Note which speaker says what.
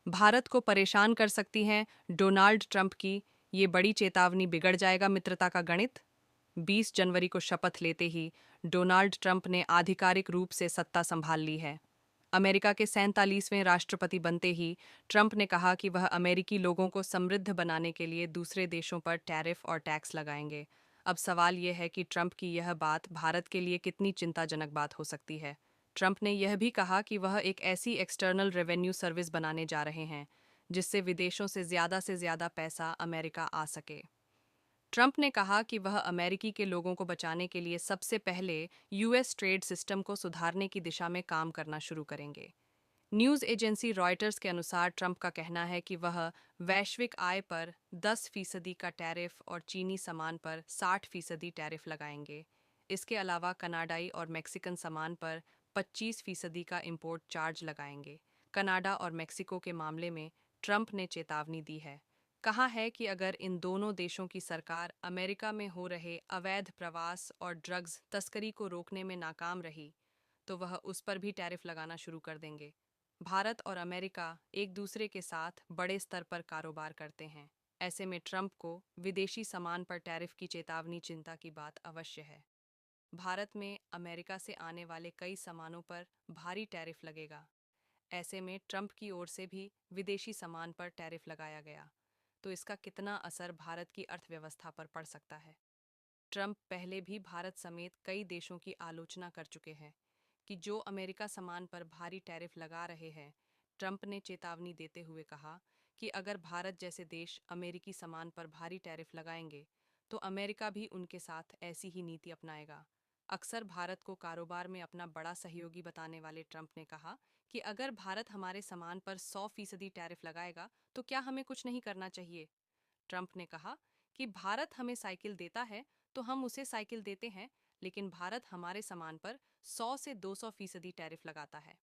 Speaker 1: भारत को परेशान कर सकती हैं डोनाल्ड ट्रंप की ये बड़ी चेतावनी, बिगड़ जाएगा मित्रता का गणित। 20 जनवरी को शपथ लेते ही डोनाल्ड ट्रंप ने आधिकारिक रूप से सत्ता संभाल ली है। अमेरिका के 47वें राष्ट्रपति बनते ही ट्रंप ने कहा कि वह अमेरिकी लोगों को समृद्ध बनाने के लिए दूसरे देशों पर टैरिफ और टैक्स लगाएंगे। अब सवाल यह है कि ट्रंप की यह बात भारत के लिए कितनी चिंताजनक बात हो सकती है। ट्रंप ने यह भी कहा कि वह एक ऐसी एक्सटर्नल रेवेन्यू सर्विस बनाने जा रहे हैं जिससे विदेशों से ज़्यादा पैसा अमेरिका आ सके। ट्रंप ने कहा कि वह अमेरिकी के लोगों को बचाने के लिए सबसे पहले यूएस ट्रेड सिस्टम को सुधारने की दिशा में काम करना शुरू करेंगे। न्यूज़ एजेंसी रॉयटर्स के अनुसार ट्रंप का कहना है कि वह वैश्विक आय पर 10% का टैरिफ और चीनी सामान पर 60% टैरिफ लगाएंगे। इसके अलावा कनाडाई और मेक्सिकन सामान पर 25% का इंपोर्ट चार्ज लगाएंगे। कनाडा और मेक्सिको के मामले में ट्रंप ने चेतावनी दी है। कहा है कि अगर इन दोनों देशों की सरकार अमेरिका में हो रहे अवैध प्रवास और ड्रग्स तस्करी को रोकने में नाकाम रही तो वह उस पर भी टैरिफ लगाना शुरू कर देंगे। भारत और अमेरिका एक दूसरे के साथ बड़े स्तर पर कारोबार करते हैं। ऐसे में ट्रंप को विदेशी सामान पर टैरिफ की चेतावनी चिंता की बात अवश्य है। भारत में अमेरिका से आने वाले कई सामानों पर भारी टैरिफ लगेगा। ऐसे में ट्रंप की ओर से भी विदेशी सामान पर टैरिफ लगाया गया तो इसका कितना असर भारत की अर्थव्यवस्था पर पड़ सकता है। ट्रंप पहले भी भारत समेत कई देशों की आलोचना कर चुके हैं कि जो अमेरिका सामान पर भारी टैरिफ लगा रहे हैं। ट्रंप ने चेतावनी देते हुए कहा कि अगर भारत जैसे देश अमेरिकी सामान पर भारी टैरिफ लगाएंगे तो अमेरिका भी उनके साथ ऐसी ही नीति अपनाएगा। अक्सर भारत को कारोबार में अपना बड़ा सहयोगी बताने वाले ट्रंप ने कहा कि अगर भारत हमारे सामान पर 100% टैरिफ लगाएगा तो क्या हमें कुछ नहीं करना चाहिए। ट्रंप ने कहा कि भारत हमें साइकिल देता है तो हम उसे साइकिल देते हैं, लेकिन भारत हमारे सामान पर 100 से 200% टैरिफ लगाता है।